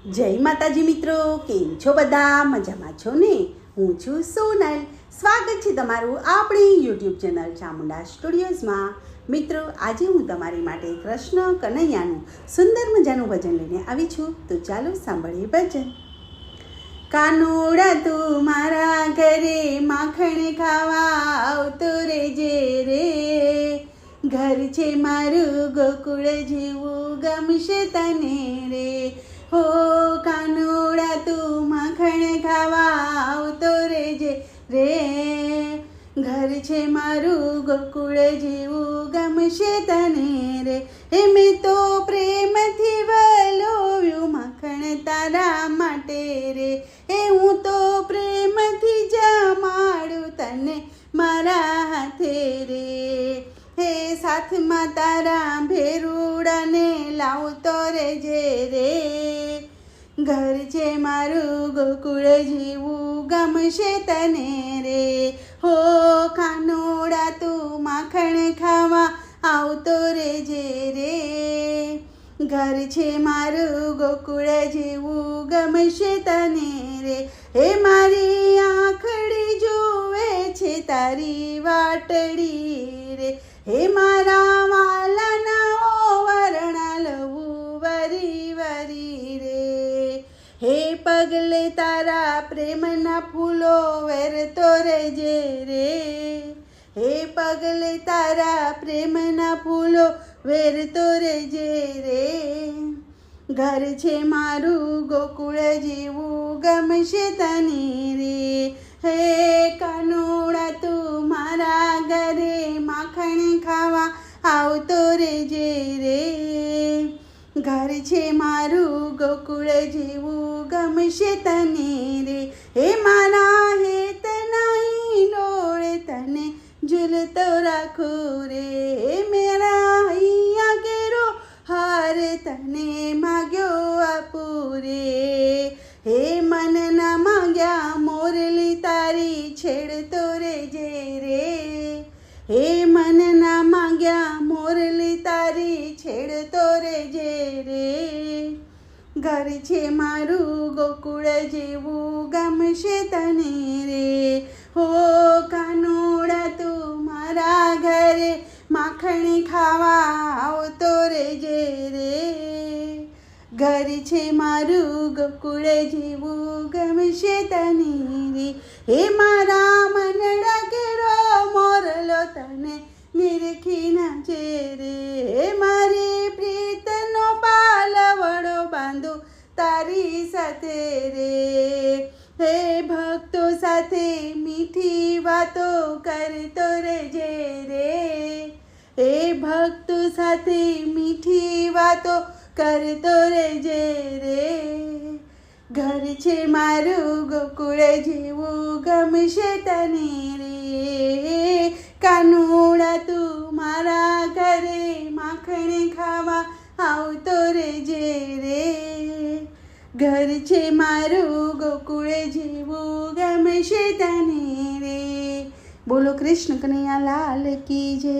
જય માતાજી મિત્રો, કેમ છો બધા? મજામાં છો ને? હું છું સોનલ. સ્વાગત છે તમારું આપણી યુટ્યુબ ચેનલ ચામુંડા સ્ટુડિયોઝમાં. મિત્રો, આજે હું તમારી માટે કૃષ્ણ કનૈયાનું સુંદર મજાનું ભજન લઈને આવી છું. તો ચાલો સાંભળીએ ભજન. કાનુડા તું મારા ઘરે માખણ ખાવા આવતો રેજે રે, ઘર છે મારું ગોકુળ જેવું ગમશે તને રે. હો કાનુડા તું માખણ ખાવા આવતો રેજે રે, ઘર છે મારું ગોકુળ જેવું ગમશે તને રે. એ મેં તો પ્રેમથી વલોવ્યું માખણ તારા માટે રે, એ હું તો પ્રેમથી જમાડું તને મારા હાથે રે. હે સાથમાં તારા ભેરુડાને લાવતો રેજે રે, ઘર છે મારું ગોકુળ જેવું ગમશે તને રે. હો કાનુડા તું માખણ ખાવા આવતો રેજે રે, ઘર છે મારું ગોકુળ જેવું ગમશે તને રે. હે મારી આંખડી જોવે છે તારી વાટડી રે, હે મારા વાલાના ઓવરણા લવું વરી વરી રે. હે પગલે તારા પ્રેમના ફૂલો વેરતો રેજે રે, હે પગલે તારા પ્રેમના ફૂલો વેરતો રેજે રે. ઘર છે મારું ગોકુળ જેવું ગમશે તને રે. હે કાનુડા તું મારા ઘરે માખણ ખાવા આવતો રેજે રે, ઘર છે મારું ગોકુળ જેવું ગમશે તને રે. હે મારા હેત નહીં ડોળે તને ઝૂલતો રાખું રે, મેરા અહીંયા કેરો હાર તને માગ્યો આપું રે. હે મન ના માગ્યા મોરલી તારી છેડતો રેજે રે, હે મન ના માગ્યા મોરલી તારી છેડતો રેજે રે. ઘર છે મારું ગોકુળ જેવું ગમશે તને રે. હો કાનુડા તું મારા ઘરે માખણ ખાવા આવતો રેજે રે, ઘર છે મારું ગોકુળ જેવું ગમશે તને રે. હે મારા મનડા કેરો મોરલો તને નિરખી નાચે રે, મારી પ્રીતનો પાલવડો બાંધો તારી સાથે રે. હે ભક્તો સાથે મીઠી વાતો કરતો રેજે રે, હે ભક્તો સાથે મીઠી વાતો કરતો રેજે રે. ઘર છે મારું ગોકુળ જેવું ગમશે તને રે. કાનુડા તું મારા ઘરે માખણ ખાવા આવતો રેજે રે, ઘર છે મારું ગોકુળ જેવું ગમશે તને રે. બોલો કૃષ્ણ કનૈયા લાલ કી જય.